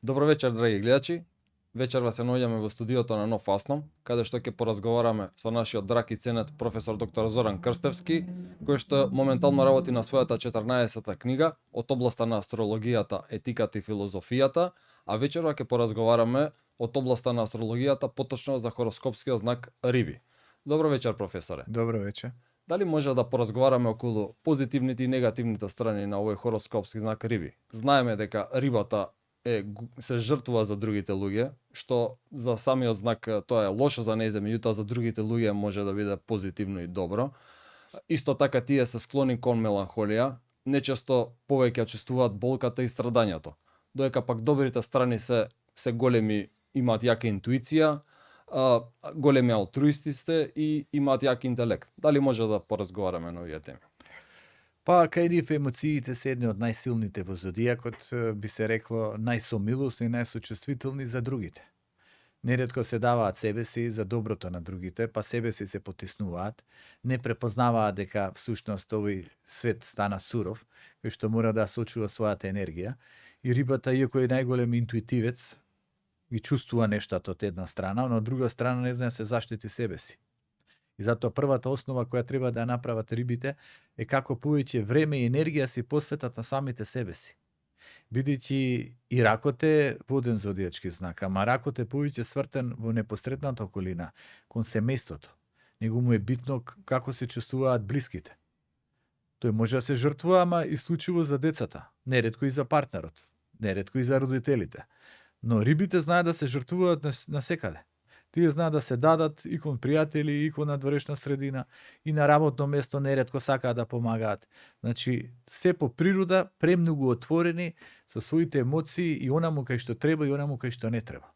Добро вечер, драги гледачи. Вечерва се наоѓаме во студиото на Нов Асном, каде што ќе поразговараме со нашиот драг и ценет професор доктор Зоран Крстевски, кој што моментално работи на својата 14-та книга од областа на астрологијата, етиката и филозофијата, а вечерва ќе поразговараме од областа на астрологијата, поточно за хороскопскиот знак Риби. Добро вечер, професоре. Добро вечер. Дали може да поразговараме околу позитивните и негативните страни на овој хороскопски знак Риби? Знаеме дека рибата се жртвува за другите луѓе, што за самиот знак тоа е лошо за нејзе, меѓутоа за другите луѓе може да биде позитивно и добро. Исто така тие се склони кон меланхолија, нечесто повеќе чувствуваат болката и страдањето. Додека пак добрите страни се големи, имаат јака интуиција, големи алтруисти сте и имаат јак интелект. Дали може да поразговараме на овие теми? Па, кај нив емоциите се едни од најсилните во зодијакот, би се рекло најсомилосни и најсочувствителни за другите. Неретко се даваат себе си за доброто на другите, па себе си се потиснуваат, не препознаваат дека всушност овој свет стана суров, кој што мора да сочува својата енергија, и рибата, иако е најголем интуитивец, ги чувствува нештата од една страна, но од друга страна не знае да се заштити себе си. И затоа првата основа која треба да ја направат рибите е како повеќе време и енергија си посветат на самите себе си. Бидејќи и ракот е воден зодијачки знак, ама ракот е повеќе свртен во непосредната околина, кон семејството. Него му е битно како се чувствуваат блиските. Тој може да се жртвува, ама исклучиво за децата, неретко и за партнерот, неретко и за родителите. Но рибите знаат да се жртвуваат на секаде. Тие знаат да се дадат и кон пријатели, и кон надворешна средина, и на работно место неретко сакаат да помагаат. Значи, се по природа премногу отворени со своите емоции и онаму кај што треба и онаму кај што не треба.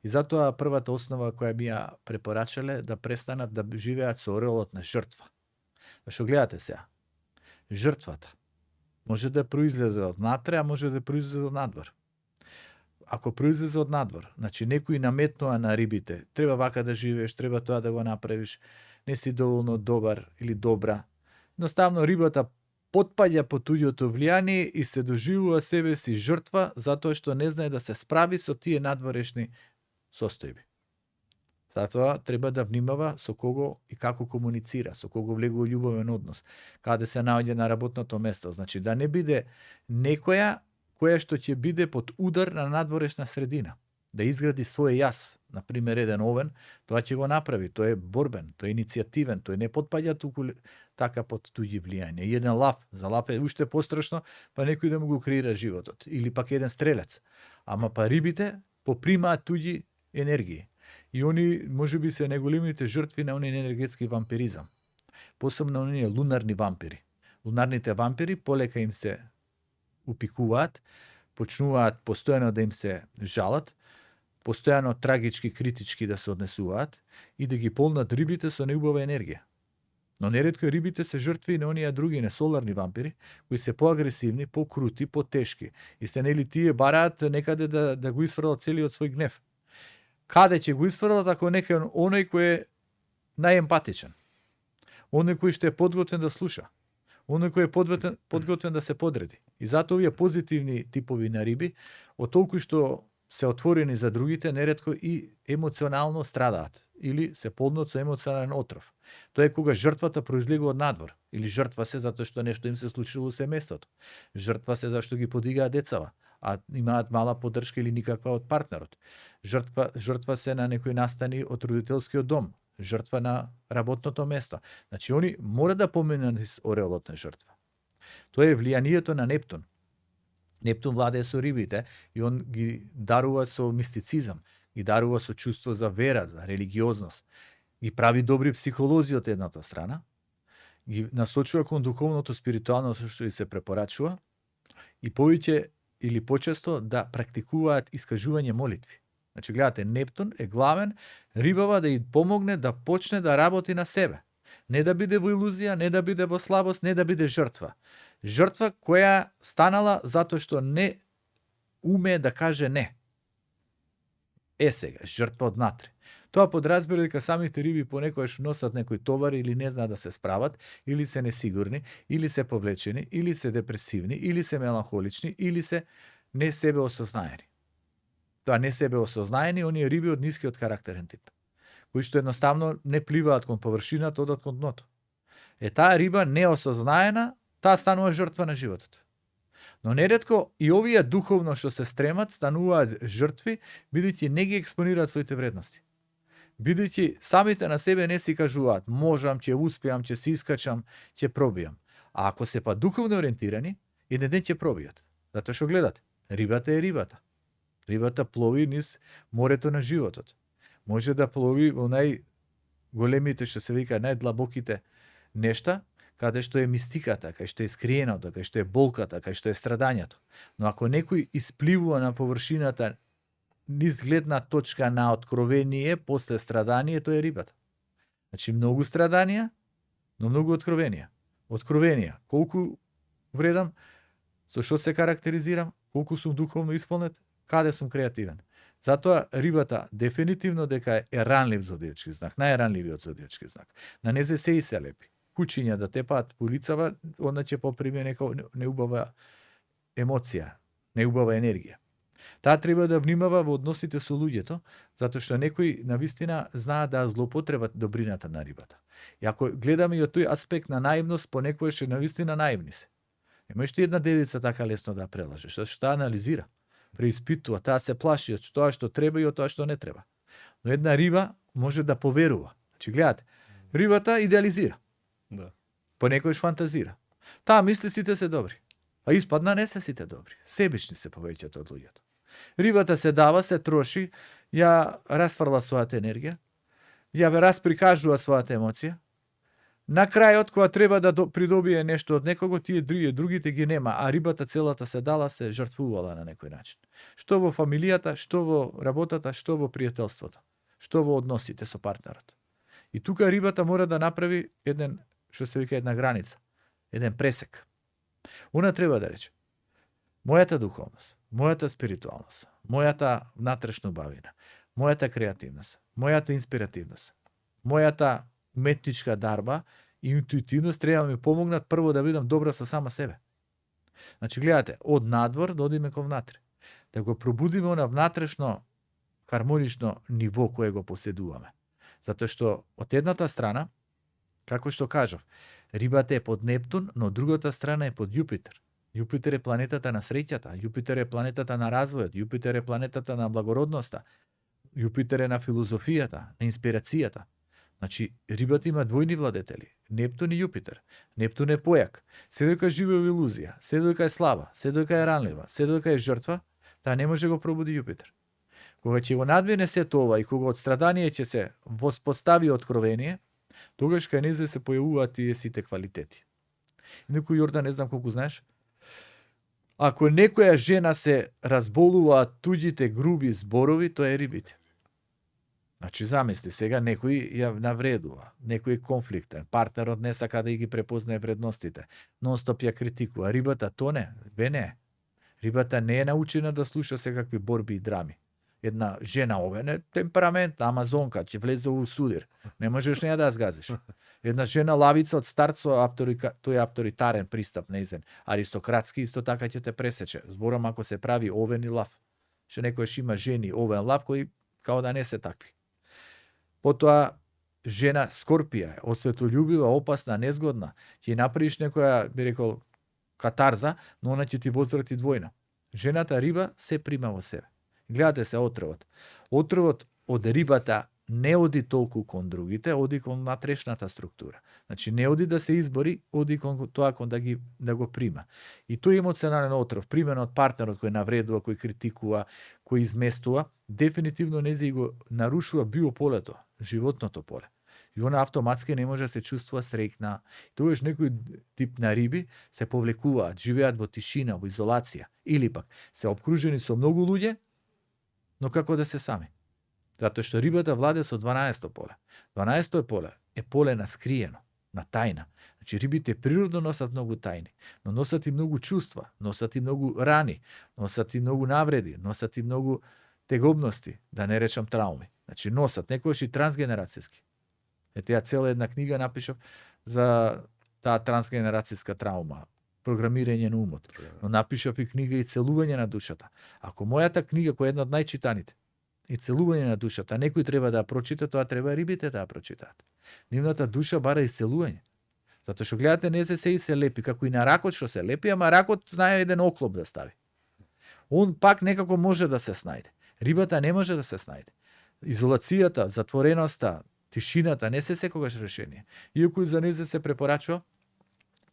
И затоа првата основа која би ја препорачале да престанат да живеат со ореолот на жртва. Зашто гледате сега, жртвата може да произлезе од натре, а може да произлезе од надвор. Ако произлезе од надвор, значи некој наметнува на рибите, треба вака да живееш, треба тоа да го направиш, не си доволно добар или добра. Едноставно рибата потпаѓа под туѓото влијание и се доживува себе си жртва затоа што не знае да се справи со тие надворешни состојби. Затоа треба да внимава со кого и како комуницира, со кого влегува љубовен однос, каде се наоѓа на работното место, значи да не биде некоја која што ќе биде под удар на надворешна средина, да изгради свој јас, например еден овен, тоа ќе го направи, тој е борбен, тој е иницијативен, тој не потпаѓа туку така под туѓи влијање. И еден лав, за лав е уште пострашно, па некој да му го креира животот, или пак еден стрелец. Ама па рибите попримаат туѓи енергии. И они можеби се најголемите жртви на оној енергетски вампиризам. Посебно оние лунарни вампири. Лунарните вампири полека им се упикуваат, почнуваат постојано да им се жалат, постојано трагички, критички да се однесуваат и да ги полнат рибите со неубава енергија. Но неретко рибите се жртви на оние други несоларни вампири, кои се поагресивни, покрути, потешки. И се нели тие бараат некаде да го исфрлат целиот свој гнев. Каде ќе го исфрлат ако некој оној кој е најемпатичен, оној кој што е подготвен да слуша, оној кој е подготвен да се подреди. И затоа овие позитивни типови на риби, од толку што се отворени за другите, неретко и емоционално страдаат или се полнат со емоционален отров. Тоа е кога жртвата произлегува од надвор, или жртва се затоа што нешто им се случило во семејството. Жртва се зашто ги подигаат децава, а имаат мала поддршка или никаква од партнерот. Жртва се на некои настани од родителскиот дом, жртва на работното место. Значи, они мора да поминат ореолот на жртва. Тоа е влијанието на Нептун. Нептун владее со рибите и он ги дарува со мистицизам, ги дарува со чувство за вера, за религиозност. Ги прави добри психолози од едната страна, ги насочува кон духовното, спиритуалното што и се препорачува и повеќе или почесто да практикуваат искажување молитви. Значи, гледате, Нептун е главен рибава да ја помогне да почне да работи на себе. Не да биде во илузија, не да биде во слабост, не да биде жртва. Жртва која станала затоа што не уме да каже не. Сега, жртва од натре. Тоа подразбира дека самите риби понекогаш носат некој товар или не знаат да се справат, или се несигурни, или се повлечени, или се депресивни, или се меланхолични, или се не себе осознаени. Тоа не себе осознаени, оние риби од нискиот карактерен тип, кои што едноставно не пливаат кон површината, одат кон дното. Таа риба неосознаена, таа станува жртва на животот. Но неретко и овие духовно што се стремат стануваат жртви, бидејќи не ги експонираат своите вредности. Бидејќи самите на себе не си кажуваат можам, ќе успеам, ќе се искачам, ќе пробијам. А ако се па духовно ориентирани, еден ден ќе пробијат. Затоа што гледате, рибата е рибата. Рибата плови низ морето на животот. Може да плови во најголемите, што се вика, најдлабоките нешта, каде што е мистиката, кај што е скриеното, кај што е болката, кај што е страдањето. Но ако некој испливува на површината низ гледна точка на откровение, после страдание, тоа е рибата. Значи многу страданија, но многу откровенија. Откровенија, колку вредам, со што се карактеризирам, колку сум духовно исполнет, каде сум креативен. Затоа рибата дефинитивно дека е ранлив зодиачки знак, најранливиот зодиачки знак. На незе се и се лепи. Кучиња да тепаат по лицава, onda ќе поприме нека неубава емоција, неубава енергија. Таа треба да внимава во односите со луѓето, затоа што некои навистина знаат да злоупотребат добрината на рибата. И ако гледаме и од тој аспект на наивност, понекогаш е навистина наивни се. Нема што една девица така лесно да прелаже, што таа анализира, преиспитува, таа се плаши од тоа што треба и од тоа што не треба. Но една риба може да поверува. Значи гледате, рибата идеализира. Да. Понекогаш фантазира. Таа мисли сите се добри, а испадна не се сите добри. Себични се повеќето од луѓето. Рибата се дава, се троши, ја расфрла својата енергија, ја расприкажува својата емоција. На крајот, кога треба да придобие нешто од некого, тие другите ги нема, а рибата целата се дала, се жртвувала на некој начин. Што во фамилијата, што во работата, што во пријателството, што во односите со партнерот. И тука рибата мора да направи еден, што се вика, една граница, еден пресек. Она треба да рече: мојата духовност, мојата спиритуалност, мојата внатрешна убавина, мојата креативност, мојата инспиративност, мојата уметничка дарба и интуитивност треба да ми помогнат прво да бидам добра со сама себе. Значи, гледате, од надвор да одиме кон внатре. Да го пробудиме на внатрешно хармонично ниво кое го поседуваме. Затоа што од едната страна, како што кажав, рибата е под Нептун, но од другата страна е под Јупитер. Јупитер е планетата на среќата, Јупитер е планетата на развојот, Јупитер е планетата на благородноста, Јупитер е на филозофијата, на инспирацијата. Значи, рибата има двојни владетели, Нептун и Јупитер. Нептун е појак, се додека живее во илузија, се додека е слаба, се додека е ранлива, се додека е жртва, таа не може го пробуди Јупитер. Кога ќе го надвине се тоа и кога од страдание ќе се воспостави откровение, тогаш кај незе се појавуваат тие сите квалитети. Некој, Јордан, не знам колку знаеш, ако некоја жена се разболува од туѓите груби зборови, тоа е рибите. Значи, замисли, сега некој ја навредува, некој е конфликтен, партнерот не сака да ги препознае вредностите, нон-стоп ја критикува. Рибата тоне, не. Рибата не е научена да слуша секакви борби и драми. Една жена овене темпераментна, амазонка, ќе влезе во судир. Не можеш неја да ја згазиш. Една жена лавица од старт со тој авторитарен пристап неизен, аристократски, исто така ќе те пресече. Зборам ако се прави овен и лав. Што некојаш има жени овен лав кои као да не се такви. Потоа жена скорпија е, осветољубива, опасна, незгодна. Ќе направиш некоја, би рекол, катарза, но она ќе ти возврати двојно. Жената риба се прима во себе. Гледате се отровот. Отровот од рибата не оди толку кон другите, оди кон натрешната структура. Значи не оди да се избори, оди кон тоа кон да го прима. И тој емоционален отров, примено од партнерот кој навредува, кој критикува, кој изместува, дефинитивно незе го нарушува биополето, животното поле. И она автоматски не може да се чувствува среќна. Тогаш некој тип на риби се повлекуваат, живеат во тишина, во изолација, или пак се обкружени со многу луѓе, но како да се сами. Затоа што рибата владе со 12-то поле. 12-то поле е поле на скриено, на тајна. Значи рибите природно носат многу тајни, но носат и многу чувства, носат и многу рани, носат и многу навреди, носат и многу тегобности, да не речам трауми. Значи носат некојаш и трансгенерацијски. Ја цела една книга напишав за таа трансгенерацијска траума. програмирање на умот. Но напишав и книга и целување на душата. Ако мојата книга, која е една од најчитаните, и целување на душата, некој треба да ја прочита, тоа треба рибите да ја прочитаат. Нивната душа бара исцелување. Затоа што гледате, не се и се лепи, како и на ракот што се лепи, ама ракот знае еден оклоп да стави. Он пак некако може да се снајде. Рибата не може да се снајде. Изолацијата, затвореноста, тишината не се секогаш решение. Иако и за незе се препорачува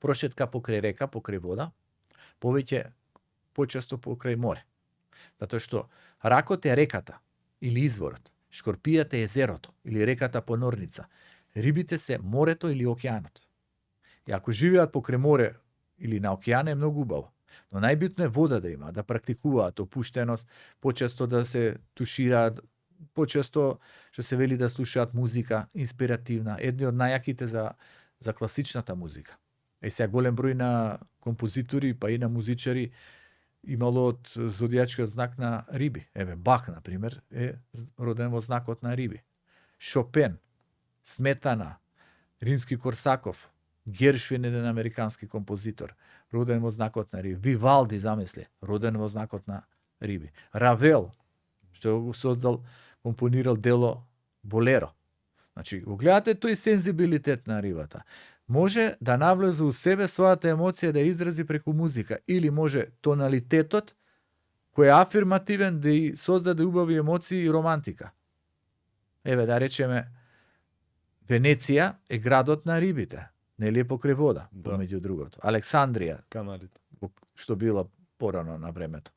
прошетка покрај река, покрај вода, почесто покрај море. Затоа што ракот е реката или изворот, шкорпијата е езерото или реката понорница, рибите се морето или океанот. И ако живеат покрај море или на океан е многу убаво. Но најбитно е вода да има, да практикуваат опуштеност, почесто да се тушираат, почесто што се вели да слушаат музика инспиративна, едни од најаките за класичната музика. Сега голем број на композитори, па и на музичари имало од зодијачкиот знак на риби. Бах, например, е роден во знакот на риби. Шопен, Сметана, Римски Корсаков, Гершвин, еден американски композитор, роден во знакот на риби. Вивалди, замисли, роден во знакот на риби. Равел, што го создал, компонирал дело Болеро. Значи, го гледате тој сензибилитет на рибата. Може да навлезе у себе својата емоција да изрази преку музика, или може тоналитетот, кој е афирмативен, да и создаде убави емоции и романтика. Да речеме, Венеција е градот на рибите, нели е покрај вода, помеѓу другото. Александрија, каналите, што била порано на времето,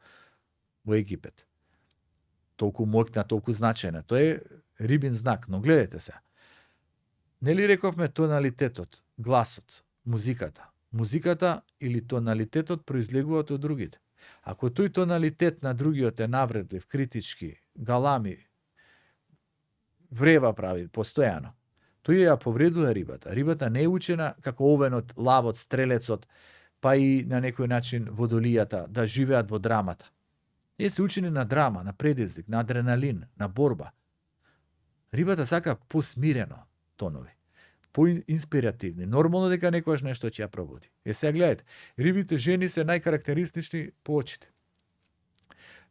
во Египет. Толку моќна, толку значајна. Тоа е рибин знак, но гледате се. Нели рековме тоналитетот, гласот, музиката. Музиката или тоналитетот произлегуваат од другите. Ако тој тоналитет на другиот е навредлив, критички, галами, врева прави постојано, тој ја повредува рибата. Рибата не е учена како овенот, лавот, стрелецот, па и на некој начин водолијата да живеат во драмата. Ние се учени на драма, на предизвик, на адреналин, на борба. Рибата сака посмирено тонови, поинспиративни. Нормално дека некојаш нешто ќе ја пробуди. Сега гледате, рибите жени се најкарактеристични по очите.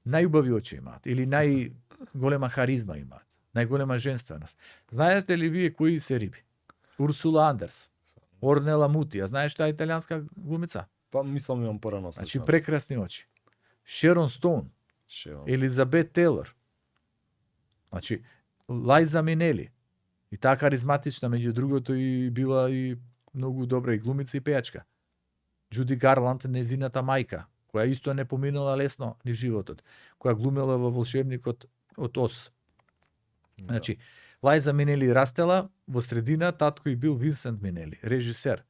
Најубави очи имаат или најголема харизма имаат, најголема женственост. Знаете ли вие кои се риби? Урсула Андерс, Орнела Мути, а знаеш таа италијанска глумица? Па мислам имам порано. Значи прекрасни очи. Шерон Стоун, Елизабет Тейлор, значи Лајза Минели, и таа харизматична, меѓу другото и била и многу добра и глумица и пејачка. Джуди Гарланд, незината мајка, која исто не поминала лесно ни животот, која глумела во Волшебникот од Оз. Значи, Лајза Минели растела, во средина татко и бил Винсент Минели, режисер.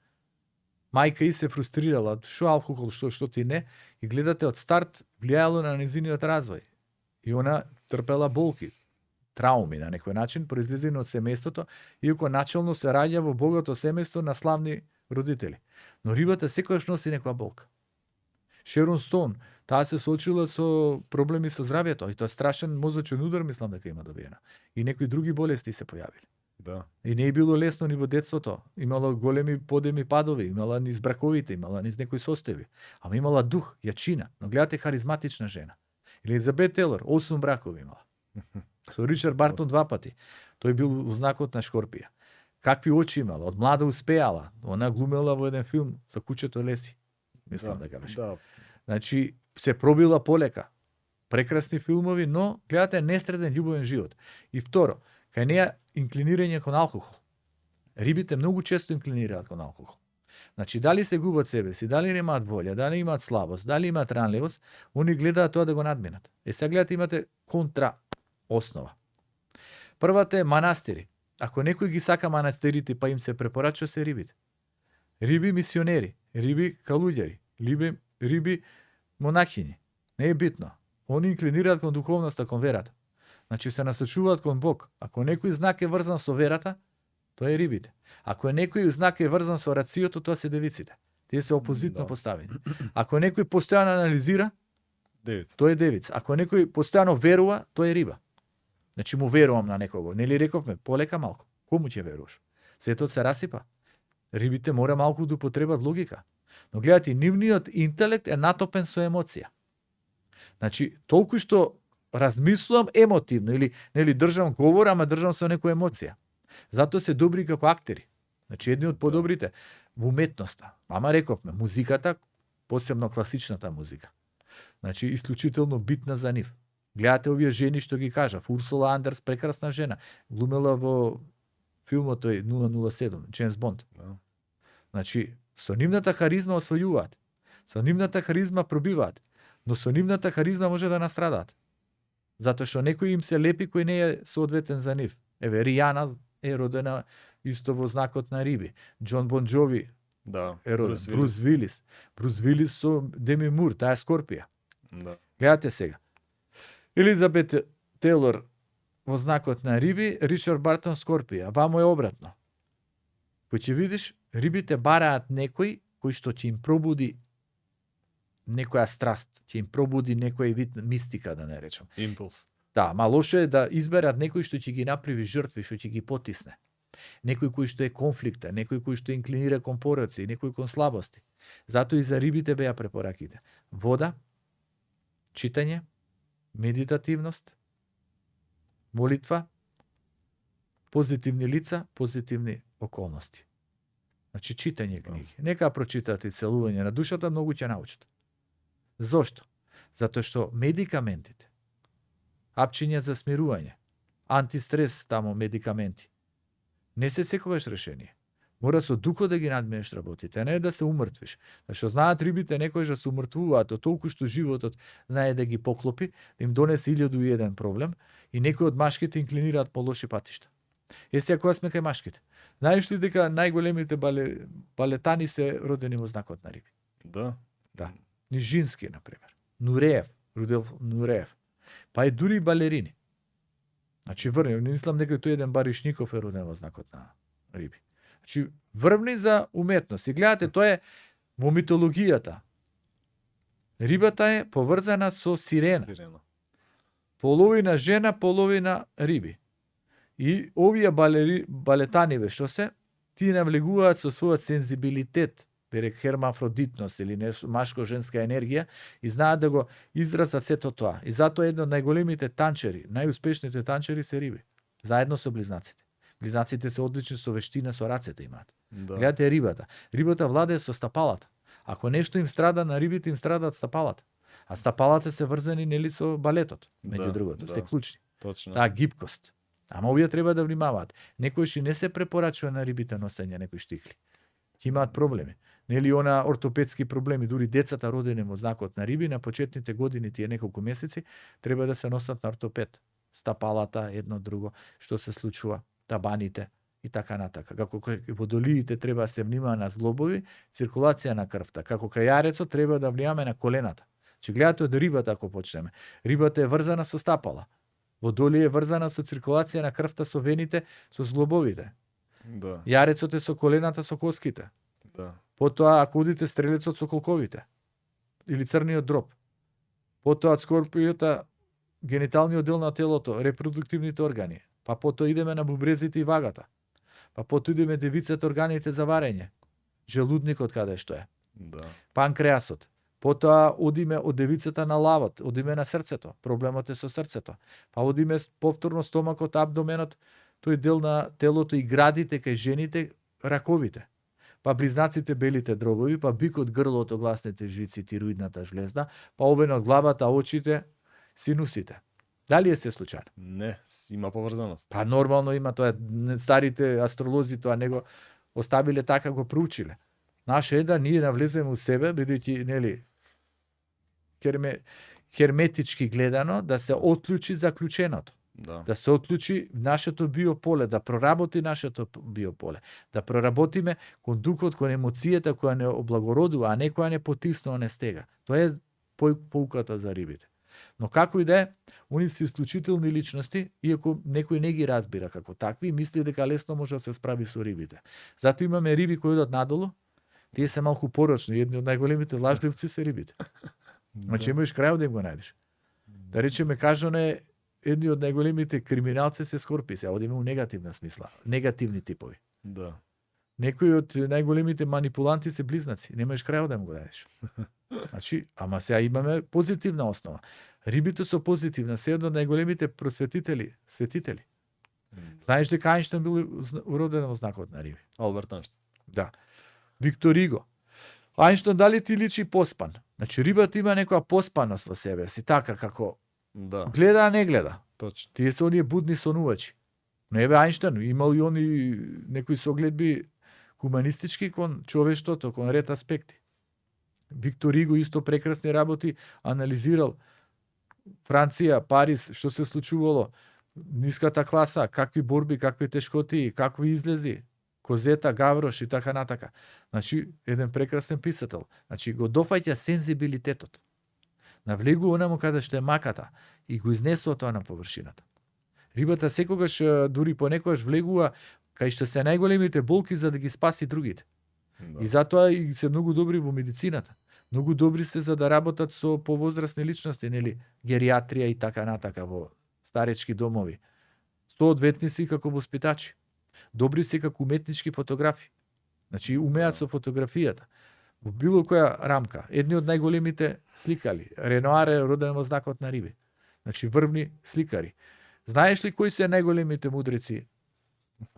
Мајка и се фрустрирала, што алкохол, што ти не, и гледате од старт влијало на незиниот развој. И она трпела болки, трауми на некој начин, произлезени од семејството, иако начално се раѓа во богато семејство на славни родители. Но рибата секојаш носи некоја болка. Шерон Стоун, таа се соочила со проблеми со здравјето, и тоа страшен мозочен удар, мислам дека има добиена. И некои други болести се појавиле. Да. И не е било лесно ни во детството. Имала големи подеми падови, имала низ браковите, имала низ некои состојби. Ама имала дух, јачина, но гледате харизматична жена. Елизабет Тейлор, 8 бракови имала. Со Ричард Бартон 2 пати. Тој бил во знакот на Шкорпија. Какви очи имала, од млада успеала. Она глумела во еден филм за кучето Леси. Мислам дека беше. Да. Значи, се пробила полека. Прекрасни филмови, но гледате нестреден љубовен живот. И второ, кај неја инклинирање кон алкохол. Рибите многу често инклинираат кон алкохол. Значи, дали се губат себе си, дали немаат волја, дали имаат слабост, дали имаат ранливост, они гледаат тоа да го надминат. Сега гледате, имате контра основа. Првата е манастири. Ако некој ги сака манастирите, па им се препорачува, се рибите. Риби мисионери, риби калуѓари, риби монахини. Не е битно. Они инклинираат кон духовноста, кон верата. Значи се насочуваат кон Бог. Ако некој знак е врзан со верата, тоа е рибите. Ако некој знак е врзан со рациото, тоа се девиците. Тие се опозитно поставени. Ако некој постојано анализира, тоа е девица. Ако некој постојано верува, тоа е риба. Значи му верувам на некого. Нели рековме, полека малку. Кому ќе веруваш? Светот се расипа. Рибите мора малку да употребат логика. Но гледате, нивниот интелект е натопен со емоција. Значи, толку што размислувам емотивно или нели држам говор, ама држам со некоја емоција. Затоа се добри како актери. Значи, едни од подобрите во уметноста. Ама рековме, музиката, посебно класичната музика. Значи, исклучително битна за нив. Гледате овие жени што ги кажав. Урсула Андерс, прекрасна жена. Глумела во филмот тој 007, Джеймс Бонд. Да. Значи, со нивната харизма освојуваат. Со нивната харизма пробиваат. Но со нивната харизма може да настрадаат. Затоа што некој им се лепи кој не е соодветен за нив. Еве, Ријана е родена исто во знакот на риби. Џон Бон Џови Да. е роден. Брус Вилис. Брус Вилис со Деми Мур, таа е Скорпија. Да. Гледате сега. Елизабет Тейлор во знакот на риби, Ричард Бартон Скорпија. Вамо е обратно. Кој ќе видиш, рибите бараат некој кој што ќе им пробуди некоја страст, ќе им пробуди некој вид мистика, да не речам. Импулс. Да, ма лошо е да изберат некој што ќе ги направи жртви, што ќе ги потисне. Некој кој што е конфликта, некој кој што инклинира кон пороци, некој кон слабости. Затоа и за рибите беа препораките. Вода, читање, медитативност, молитва, позитивни лица, позитивни околности. Значи, читање книги. Нека прочитате Целување на душата, многу ќе научат. Зошто? Затоа што медикаментите, апчиња за смирување, антистрес тамо медикаменти, не се секогаш решение. Мора со дуко да ги надминеш работите, а не да се умртвиш. Зашто знаат рибите некој да се умртвуваат од толку што животот знае да ги поклопи, да им донесе 1001 проблем и некои од машките инклинираат по лоши патишта. Сега кога сме кај машките. Знаеш ли дека најголемите балетани се родени во знакот на риби? Да. Да. Нижински, например. Нуреев, Рудолф Нуреев. Па и дури балерини. Значи врвни, не мислам дека тој еден Баришников е роден во знакот на риби. Значи врвни за уметност. И гледате, тоа е во митологијата. Рибата е поврзана со сирена. Сирена. Половина жена, половина риби. И овие балетаниве што се, тие навлегуваат со својот сензибилитет, перек хермафродитност или нешто машко-женска енергија и знаат да го изразат сето тоа. И затоа едно од најголемите танчери, најуспешните танчери се риби, заедно со близнаците. Близнаците се одлични со вештина со рацете имаат. Да. Гледате рибата. Рибата владее со стапалата. Ако нешто им страда на рибите, им страдаат стапалата. А стапалата се врзани нели со балетот, меѓу другото, се клучни. Точно. Таа гибкост. Ама овие треба да внимаваат. Некојши не се препорачува на рибите носење некои штикли. Ќе имаат проблеми. Нели она ортопедски проблеми, дури децата родени во знакот на риби на почетните години, тие неколку месеци, треба да се носат на ортопед. Стапалата, едно друго, што се случува, табаните и така натака. Како кај водолиите треба да се внимава на зглобови, циркулација на крвта. Како кај јарецот треба да внимаваме на колената. Че гледате од рибата ако почнеме. Рибата е врзана со стапала. Водолие е врзана со циркулација на крвта со вените, со зглобовите. Да. Јарецот е со колената, со коските. Да. Потоа, ако одите стрелецот со колковите. Или црниот дроб. Потоа, скорпијата, гениталниот дел на телото, репродуктивните органи. Па потоа идеме на бубрезите и вагата. Па потоа идеме девицата, органите за варење. Желудникот каде што е. Да. Панкреасот. Потоа одиме од девицата на лавот, одиме на срцето. Проблемот е со срцето. Па одиме повторно стомакот, абдоменот, тој дел на телото и градите кај жените, раковите. Па близнаците, белите дробови, па бикот, грлото, гласните жици, тироидната жлезда, па овен од главата, очите, синусите. Дали е се случајно? Не, има поврзаност. Па нормално има тоа, старите астролози тоа него оставиле така, го проучиле. Наше е да ние навлеземе у себе, бидејќи нели херметички гледано, да се отклучи заклученото. Да. Да се отклучи нашето биополе, да проработи нашето биополе, да проработиме кон духот, кон емоцијата која не облагородува, а не која не потиснува, не стега. Тоа е поуката за рибите. Но како и да е, они се исклучителни личности, иако некој не ги разбира како такви, мисли дека лесно може да се справи со рибите. Зато имаме риби кои одат надолу, тие се малку порочни, едни од најголемите лажливци се рибите. Значи имаш крај да им го најдеш. Да речеме, кажано едни од најголемите криминалци се скорпи, се одиме у негативна смисла, негативни типови. Да. Некои од најголемите манипуланти се близнаци. Немаш крај да му го дадеш. Значи, ама сега имаме позитивна основа. Рибите со позитивна се едно од најголемите просветители, светители. Знаеш дека Ајнштајн бил уроден во знакот на риби? Алберт Ајнштајн. Да. Виктор Иго. Ајнштајн дали ти личи поспан? Значи рибата има некоја поспаност во себе си, така како Да, гледа, а не гледа. точно. Тие се оние будни сонувачи. Но еве Ајнштајн имал и они некои согледби хуманистички кон човештвото, кон ред аспекти. Виктор Иго исто прекрасни работи анализирал Франција, Париз, што се случувало, ниската класа, какви борби, какви тешкоти, какви излези, Козета, Гаврош и така натака. Значи, еден прекрасен писател. Значи, го дофаќа сензибилитетот. Навлегува онаму каде што е маката и го изнесува тоа на површината. Рибата секогаш, дури понекогаш влегува кај што се најголемите болки за да ги спаси другите. Да. И затоа и се многу добри во медицината. Многу добри се за да работат со повозрасни личности, нели, гериатрија и така натака во старечки домови. Соодветници како воспитачи. Добри се како уметнички фотографи. Значи умеат со фотографијата. Во било која рамка. Едни од најголемите сликари. Ренуар е роден во знакот на риби. Значи врвни сликари. Знаеш ли кои се најголемите мудреци?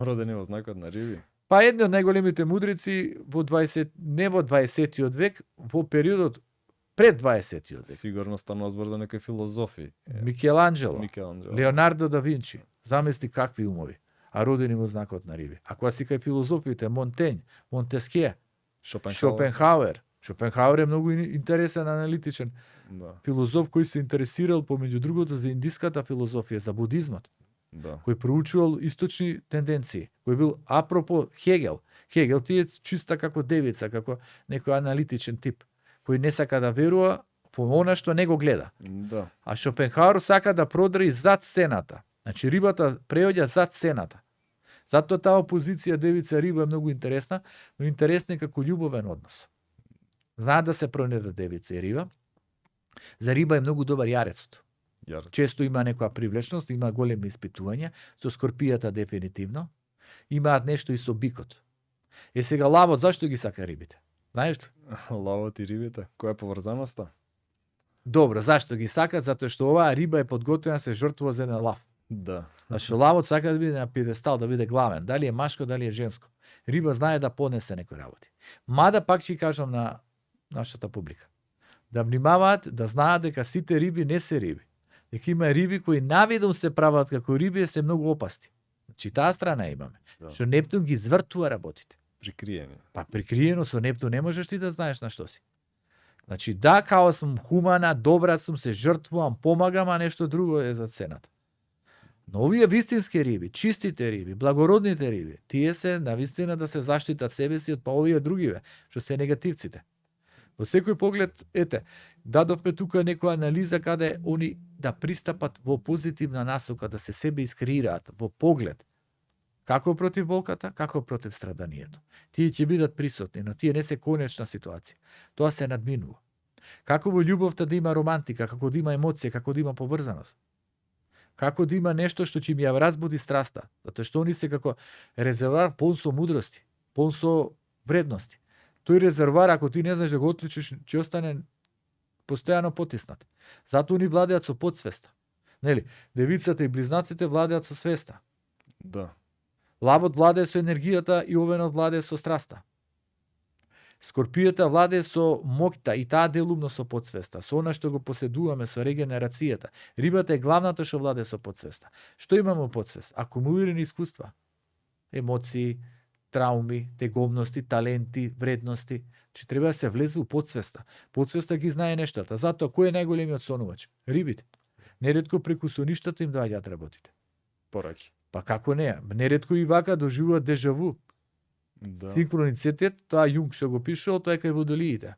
Родени во знакот на риби. Па едни од најголемите мудреци во 20, не во 20-тиот век, во периодот пред 20-тиот век. Сигурно станува збор за некои филозофи. Микеланджело, Микеланджело. Леонардо да Винчи. Замисли какви умови, а родени во знакот на риби. А кога си кај филозофите, Монтењ, Монтескје, Шопенхауер. Шопенхауер е многу интересен аналитичен Да, филозоф кој се интересирал помеѓу другото за индиската филозофија, за будизмот, да. кој проучувал источни тенденции, кој бил апропо Хегел. Хегел ти е чиста како девица, како некој аналитичен тип, кој не сака да верува во она што не го гледа. Да. А Шопенхауер сака да продри зад сцената. Значи рибата преоѓа зад сцената. Затоа таа опозиција девица-риба е многу интересна, но интересна е како љубовен однос. Знаат да се пронеда девица и риба. За риба е многу добар јарецот. Јарец. Често има некоја привлечност, има големи испитувања, со скорпијата дефинитивно. Имаат нешто и со бикот. Е сега лавот, зашто ги сака рибите? Знаеш ли? Лавот и рибите. Која е поврзаноста? Добро, зашто ги сака? Затоа што оваа риба е подготвена се жртвува за еден лав. Да. Значи лавот сака да биде на пиедестал, да биде главен. Дали е машко, дали е женско. Риба знае да понесе некои работи. Мада пак ќе кажам на нашата публика. Да внимаваат, да знаат дека сите риби не се риби. Дека има риби кои навидом се прават како риби, се многу опасни. Значи таа страна имаме. Да. Што Нептун ги звртува работите. Прикриени. Па прикриено со Нептун не можеш ти да знаеш на што си. Значи да, као сум хумана, добра сум, се жртвувам, помагам, а нешто друго е за цената. Но овие вистински риби, чистите риби, благородните риби, тие се навистина да се заштитат себе си од па овие другиве, што се негативците. Во секој поглед, ете, дадовме тука некоја анализа каде они да пристапат во позитивна насока, да се себе искреираат во поглед. Како против болката, како против страданието. Тие ќе бидат присутни, но тие не се конечна ситуација. Тоа се надминува. Како во љубовта да има романтика, како да има емоција, како да има поврзаност. Како да има нешто што ќе ми ја разбуди страста, затоа што они се како резервоар полн со мудрости, полн со вредности. Тој резервоар, ако ти не знаеш да го отклучиш, ќе остане постојано потиснат. Затоа они владеат со подсвеста. Нели, девицата и близнаците владеат со свеста. Да. Лавот владее со енергијата и овенот владее со страста. Скорпијата владее со моќта и таа делумно со подсвеста, со она што го поседуваме, со регенерацијата. Рибата е главната што владее со подсвеста. Што имаме во подсвест? Акумулирани искуства, емоции, трауми, тегобности, таленти, вредности. Че треба да се влезе у подсвеста. Подсвеста ги знае нештата. Затоа кој е најголемиот сонувач? Рибите. Неретко преку соништата им доаѓаат работите. Пораки. Па како не? Неретко и вака доживуваат дежаву. Да. Синхроницитет, тоа Јунг што го пишувал, тоа е кај водолиите.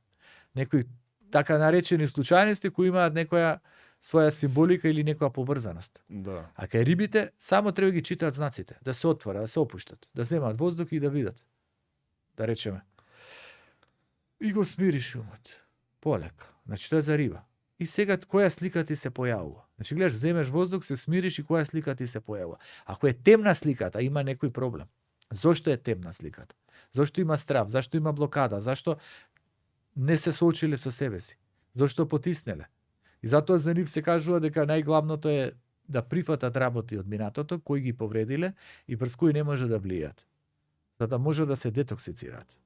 Некои така наречени случајности кои имаат некоја своја символика или некоја поврзаност. Да. А кај рибите само треба ги читаат знаците, да се отворат, да се опуштат, да земат воздух и да видат. Да речеме. И го смириш умот. Полека. Значи тоа е за риба. И сега која слика ти се појавува? Значи гледаш, земеш воздух, се смириш и која слика ти се појавува. Ако е темна сликата, има некој проблем. Зошто е темна сликата? Зошто има страв? Зашто има блокада? Зашто не се соочиле со себе си? Зошто потиснеле? И затоа за нив се кажува дека најглавното е да прифатат работи од минатото, кои ги повредиле и врз кои не може да влијат, за да може да се детоксицираат.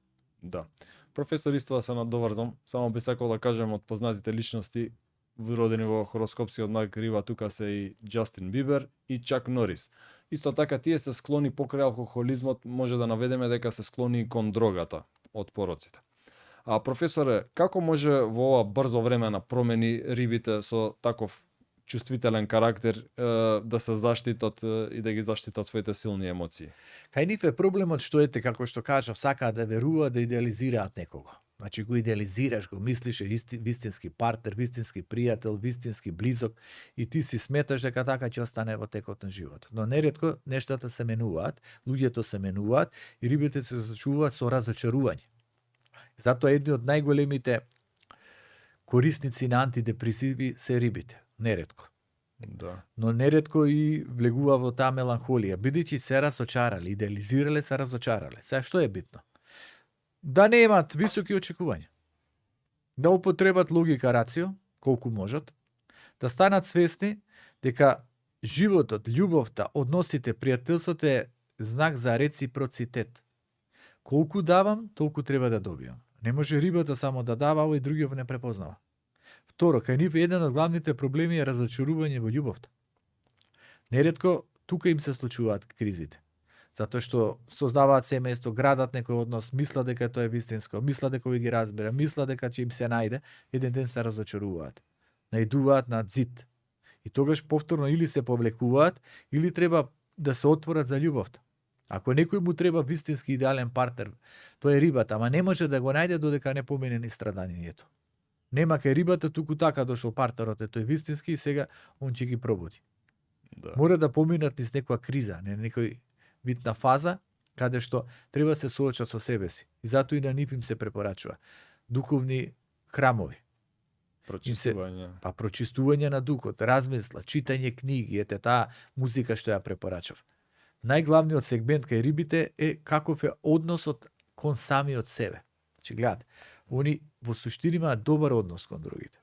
Да. Професор, исто да се надоврзам, само би сакал да кажем од познатите личности вродени во хороскопскиот знак Риба, тука се и Џастин Бибер и Чак Норис. Исто така тие се склони покрај алкохолизмот, може да наведеме дека се склони и кон дрогата од пороците. А професоре, како може во ова брзо време на промени рибите со таков чувствителен карактер да се заштитат и да ги заштитат своите силни емоции? Кај нив е проблемот што ете, како што кажав, сакаат да веруваат, да идеализираат некого. Значи го идеализираш, го мислиш е вистински партнер, вистински пријател, вистински близок и ти си сметаш дека така ќе остане во текот на животот. Но неретко нештата се менуваат, луѓето се менуваат и рибите се соочуваат со разочарување. Затоа едни од најголемите корисници на антидепресиви се рибите. Неретко. Да. Но неретко и влегува во таа меланхолија, бидејќи се разочарале, идеализирале, се разочарале. Сега што е битно? Да не имат високи очекувања. Да употребат логика, рацио, колку можат, да станат свесни дека животот, љубовта, односите, пријателството е знак за реципроцитет. Колку давам, толку треба да добијам. Не може рибата само да дава, а овој другиот не препознава. Второ, кај нив еден од главните проблеми е разочарување во љубовта. Неретко тука им се случуваат кризите. Затоа што создаваат семејство, градат некој однос, мислат дека тоа е вистинско, мислат дека кој ги разбира, мислат дека ќе им се најде, еден ден се разочаруваат. Најдуваат на зид. И тогаш повторно или се повлекуваат, или треба да се отворат за љубовта. Ако некој му треба вистински идеален партнер, тоа е рибата, ама не може да го најде додека не помине ни страдањето. Нема кај рибата, туку така дошол партнерот е тој вистински и сега он ќе ги пробуди. Да. Мора да поминат низ некоја криза, не некој вид на фаза, каде што треба се соочат со себе си. И затоа и на нив им се препорачува духовни храмови. Прочистување. Па прочистување на духот, размисла, читање книги, ете таа музика што ја препорачав. Најглавниот сегмент кај рибите е каков е односот кон самиот себе. Значи гледате, они во суштина имаат добар однос кон другите.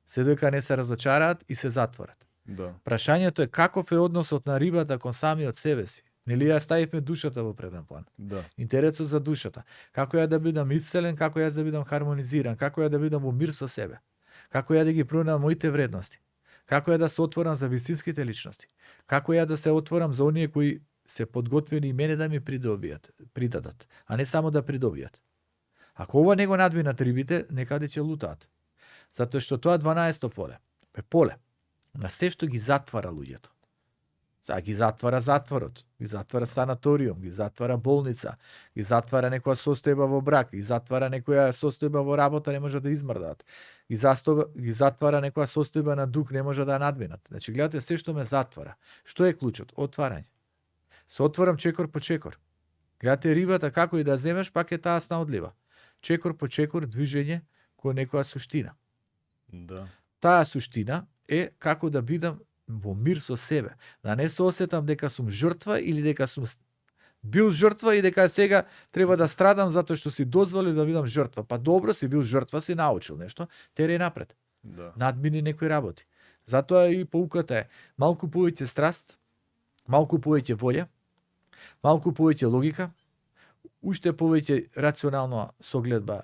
Се додека не се разочараат и се затворат. Да. Прашањето е каков е односот на рибата кон самиот себе си. Нели ја ставивме душата во преден план? Да. Интересот за душата. Како ја да бидам исцелен, како ја да бидам хармонизиран, како ја да бидам во мир со себе. Како ја да ги пронајдам моите вредности. Како ја да се отворам за вистинските личности. Како ја да се отворам за оние кои се подготвени и мене да ми придадат, а не само да придобијат. Ако ова не го надминат рибите, некаде ќе лутаат. Затоа што тоа 12-то поле е поле на се што ги затвара луѓето. Сега ги затвара затворот, ги затвара санаториум, ги затвара болница, ги затвара некоја состојба во брак, ги затвара некоја состојба во работа, не може да измрдаат. Ги затвара некоја состојба на дух, не може да надминат. Значи гледате се што ме затвара. Што е клучот? Отварање. Се отворам чекор по чекор. Гледате рибата како и да земеш, пак е таа снаодлива. Чекор по чекор движење кон некоја суштина. Да. Таа суштина е како да бидам во мир со себе. Да не се осетам дека сум жртва или дека сум бил жртва и дека сега треба да страдам затоа што си дозволил да бидам жртва. Па добро, си бил жртва, си научил нешто, тереј напред. Да. Надмини некои работи. Затоа и поуката е малку повеќе страст, малку повеќе волја, малку повеќе логика, уште повеќе рационална согледба,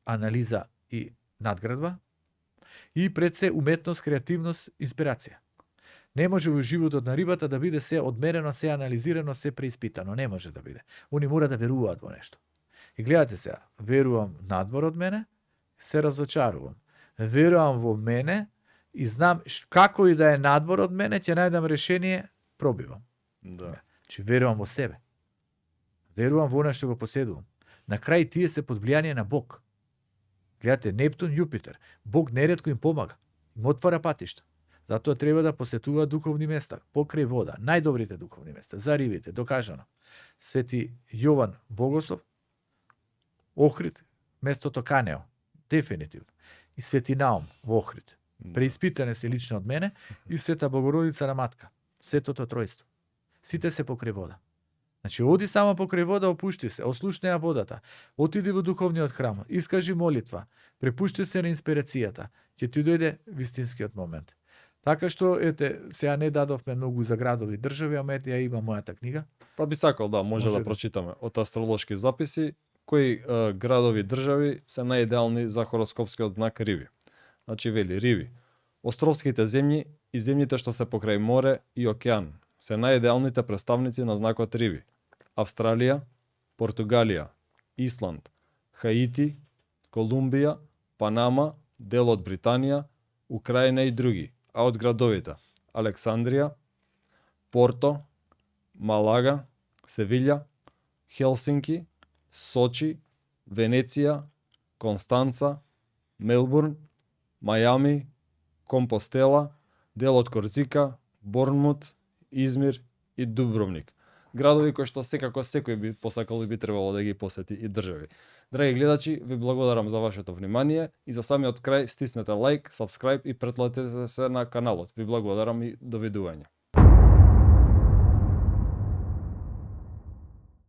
анализа и надградба и пред се уметност, креативност, инспирација. Не може во животот на рибата да биде се одмерено, се анализирано, се преиспитано. Не може да биде. Они мора да веруваат во нешто. И гледате сега, верувам надвор од мене, се разочарувам. Верувам во мене и знам како и да е надвор од мене, ќе најдам решение, пробивам. Да. Че верувам во себе. Верувам во она што го поседувам. На крај тие се под влијание на Бог. Гледате, Нептун, Јупитер. Бог неретко им помага. Им отвара патишта. Затоа треба да посетуваат духовни места, покрај вода, најдобрите духовни места, за рибите, докажано. Свети Јован Богослов, Охрид, местото Канео, дефинитивно. И Свети Наум во Охрид. Преиспитане се лично од мене и Света Богородица на Матка, Светото Тројство. Сите се покрај вода. Значи, оди само покрај вода, опушти се, ослушни ја водата, отиди во духовниот храм, искажи молитва, препушти се на инспирацијата, ќе ти дојде вистинскиот момент. Така што, ете, сега не дадовме многу за градови и држави, ама ете, ја има мојата книга. Па би сакал, да, може да прочитаме од астролошки записи, кои градови и држави се најидеални за хороскопскиот знак Риби. Значи, вели, Риби, островските земји и земјите што се покрај море и океан се најидеалните представници на знакот Риби. Австралија, Португалија, Исланд, Хаити, Колумбија, Панама, дел од Британија, Украина и други, а од градовите Александрија, Порто, Малага, Севилја, Хелсинки, Сочи, Венеција, Констанца, Мелбурн, Мајами, Компостела, дел од Корзика, Борнмут, Измир и Дубровник. Градови кои што секако секој би посакал и би требало да ги посети и држави. Драги гледачи, ви благодарам за вашето внимание и за самиот крај стиснете лайк, сабскрајб и претплатете се на каналот. Ви благодарам и довидување.